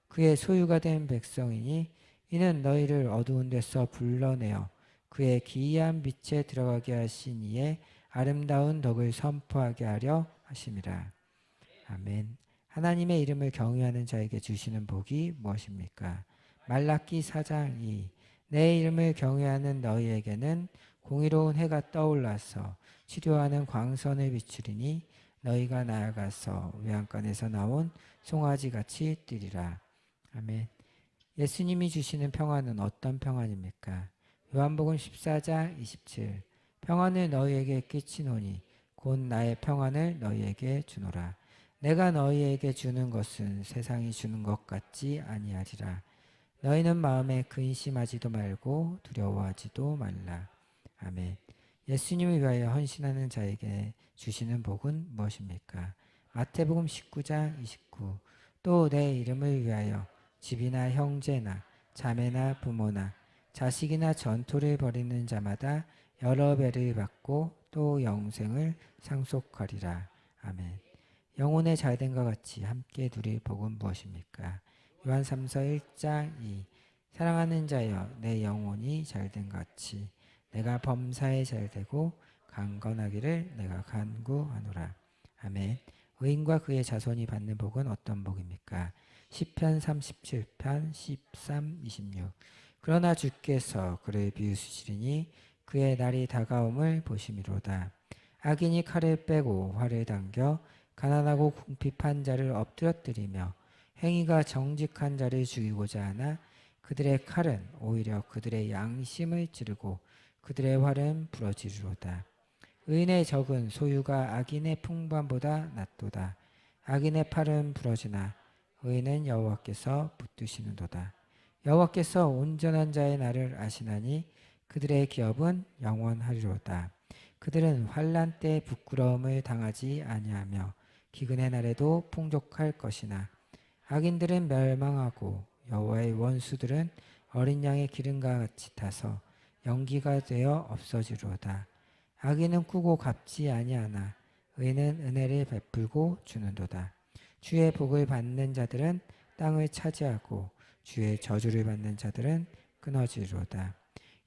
그의 소유가 된 백성이니 이는 너희를 어두운 데서 불러내어 그의 기이한 빛에 들어가게 하신 이의 아름다운 덕을 선포하게 하려 하심이라. 아멘. 하나님의 이름을 경외하는 자에게 주시는 복이 무엇입니까? 말라기 4장 2. 내 이름을 경외하는 너희에게는 공의로운 해가 떠올라서 치료하는 광선을 비추리니 너희가 나아가서 외양간에서 나온 송아지같이 뛰리라. 아멘. 예수님이 주시는 평안은 어떤 평안입니까? 요한복음 14장 27. 평안을 너희에게 끼치노니 곧 나의 평안을 너희에게 주노라. 내가 너희에게 주는 것은 세상이 주는 것 같지 아니하리라. 너희는 마음에 근심하지도 말고 두려워하지도 말라. 아멘. 예수님을 위하여 헌신하는 자에게 주시는 복은 무엇입니까? 마태복음 19장 29. 또 내 이름을 위하여 집이나 형제나 자매나 부모나 자식이나 전토를 벌이는 자마다 여러 배를 받고 또 영생을 상속하리라. 아멘. 영혼의 잘됨과 같이 함께 누릴 복은 무엇입니까? 요한 3서 1장 2. 사랑하는 자여 내 영혼이 잘됨 같이 내가 범사에 잘되고 강건하기를 내가 간구하노라. 아멘. 의인과 그의 자손이 받는 복은 어떤 복입니까? 시편 37편 13, 26. 그러나 주께서 그를 비웃으시리니 그의 날이 다가옴을 보심이로다. 악인이 칼을 빼고 활을 당겨 가난하고 궁핍한 자를 엎드러뜨리며 행위가 정직한 자를 죽이고자 하나 그들의 칼은 오히려 그들의 양심을 찌르고 그들의 활은 부러지리로다. 의인의 적은 소유가 악인의 풍부함보다 낫도다. 악인의 팔은 부러지나 의인은 여호와께서 붙드시는도다. 여호와께서 온전한 자의 날을 아시나니 그들의 기업은 영원하리로다. 그들은 환난 때 부끄러움을 당하지 아니하며 기근의 날에도 풍족할 것이나 악인들은 멸망하고 여호와의 원수들은 어린 양의 기름과 같이 타서 연기가 되어 없어지리로다. 악인은 꾸고 갚지 아니하나 의인은 은혜를 베풀고 주는도다. 주의 복을 받는 자들은 땅을 차지하고 주의 저주를 받는 자들은 끊어지리로다.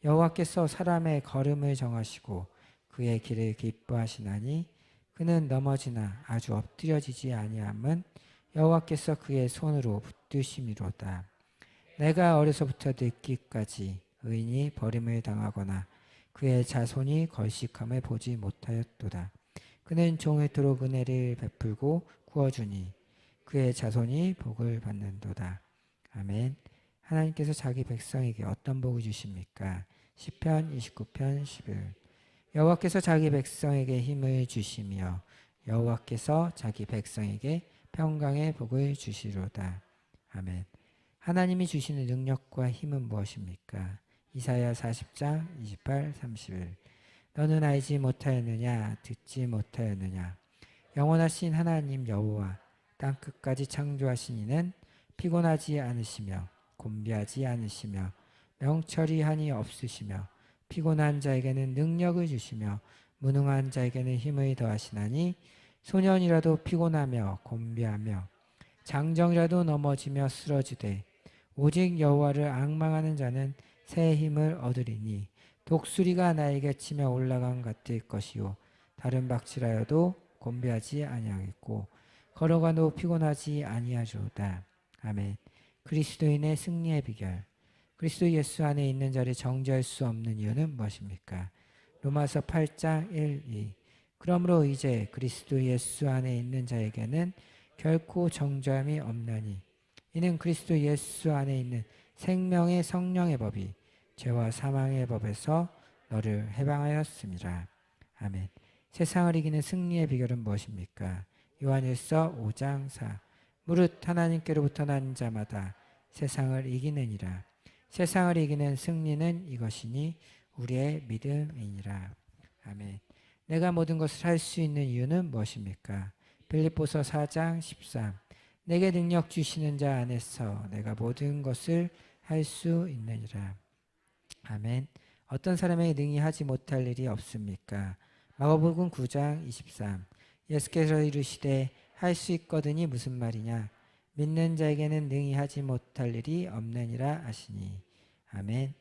여호와께서 사람의 걸음을 정하시고 그의 길을 기뻐하시나니 그는 넘어지나 아주 엎드려지지 아니함은 여호와께서 그의 손으로 붙드심이로다. 내가 어려서부터 늙기까지 의인이 버림을 당하거나 그의 자손이 걸식함을 보지 못하였도다. 그는 종일토록 은혜를 베풀고 구워주니 그의 자손이 복을 받는도다. 아멘. 하나님께서 자기 백성에게 어떤 복을 주십니까? 시편 29편 11. 여호와께서 자기 백성에게 힘을 주시며 여호와께서 자기 백성에게 평강의 복을 주시로다. 아멘. 하나님이 주시는 능력과 힘은 무엇입니까? 이사야 40장 28, 31. 너는 알지 못하였느냐? 듣지 못하였느냐? 영원하신 하나님 여호와 땅끝까지 창조하신 이는 피곤하지 않으시며 곤비하지 않으시며 명철이 한이 없으시며 피곤한 자에게는 능력을 주시며 무능한 자에게는 힘을 더하시나니 소년이라도 피곤하며 곤비하며 장정이라도 넘어지며 쓰러지되 오직 여호와를 앙망하는 자는 새 힘을 얻으리니 독수리가 나에게 치며 올라간 같을 것이요 다른 박질하여도 곤비하지 아니하겠고 걸어가도 피곤하지 아니하리로다. 아멘. 그리스도인의 승리의 비결. 그리스도 예수 안에 있는 자를 정죄할 수 없는 이유는 무엇입니까? 로마서 8장 1, 2. 그러므로 이제 그리스도 예수 안에 있는 자에게는 결코 정죄함이 없나니 이는 그리스도 예수 안에 있는 생명의 성령의 법이 죄와 사망의 법에서 너를 해방하였습니다. 아멘. 세상을 이기는 승리의 비결은 무엇입니까? 요한일서 5장 4. 무릇 하나님께로부터 난 자마다 세상을 이기느니라. 세상을 이기는 승리는 이것이니 우리의 믿음이니라. 아멘. 내가 모든 것을 할 수 있는 이유는 무엇입니까? 빌립보서 4장 13. 내게 능력 주시는 자 안에서 내가 모든 것을 할 수 있느니라. 아멘. 어떤 사람에게 능히 하지 못할 일이 없습니까? 마가복음 9장 23. 예수께서 이르시되 할 수 있거든이 무슨 말이냐? 믿는 자에게는 능히 하지 못할 일이 없느니라 하시니. 아멘.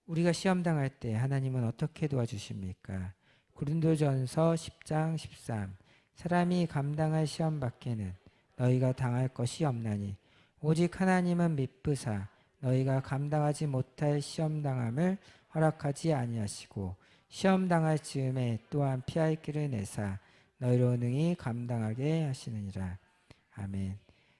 우리가 시험 당할 때 하나님은 어떻게 도와주십니까? 고린도전서 10장 13. 사람이 감당할 시험 밖에는 너희가 당할 것이 없나니 오직 하나님은 미쁘사 너희가 감당하지 못할 시험 당함을 허락하지 아니하시고 시험 당할 즈음에 또한 피할 길을 내사 너희로 능히 감당하게 하시느니라. 아멘.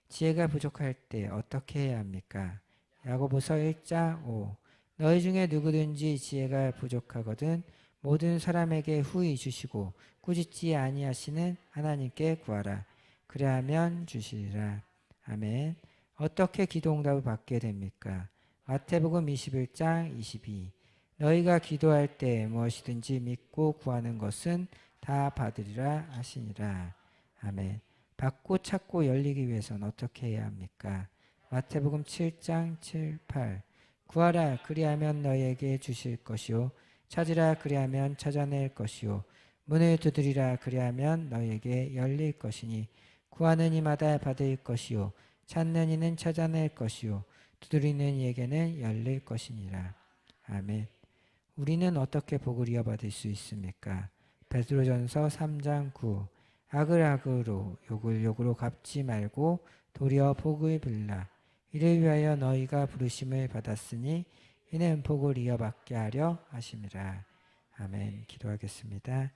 지혜가 부족할 때 어떻게 해야 합니까? 야고보서 1장 5. 너희 중에 누구든지 지혜가 부족하거든 모든 사람에게 후히 주시고 꾸짖지 아니하시는 하나님께 구하라. 그래야면 주시리라. 아멘. 어떻게 기도 응답을 받게 됩니까? 마태복음 21장 22. 너희가 기도할 때 무엇이든지 믿고 구하는 것은 다 받으리라 하시니라. 아멘. 받고 찾고 열리기 위해서는 어떻게 해야 합니까? 마태복음 7장 7, 8. 구하라 그리하면 너희에게 주실 것이요 찾으라 그리하면 찾아낼 것이요 문을 두드리라 그리하면 너희에게 열릴 것이니 구하는 이마다 받을 것이요 찾는 이는 찾아낼 것이요 두드리는 이에게는 열릴 것이니라. 아멘. 우리는 어떻게 복을 이어받을 수 있습니까? 베드로전서 3장 9. 악을 악으로 욕을 욕으로 갚지 말고 도리어 복을 빌라. 이를 위하여 너희가 부르심을 받았으니 이는 복을 이어받게 하려 하심이라. 아멘. 기도하겠습니다.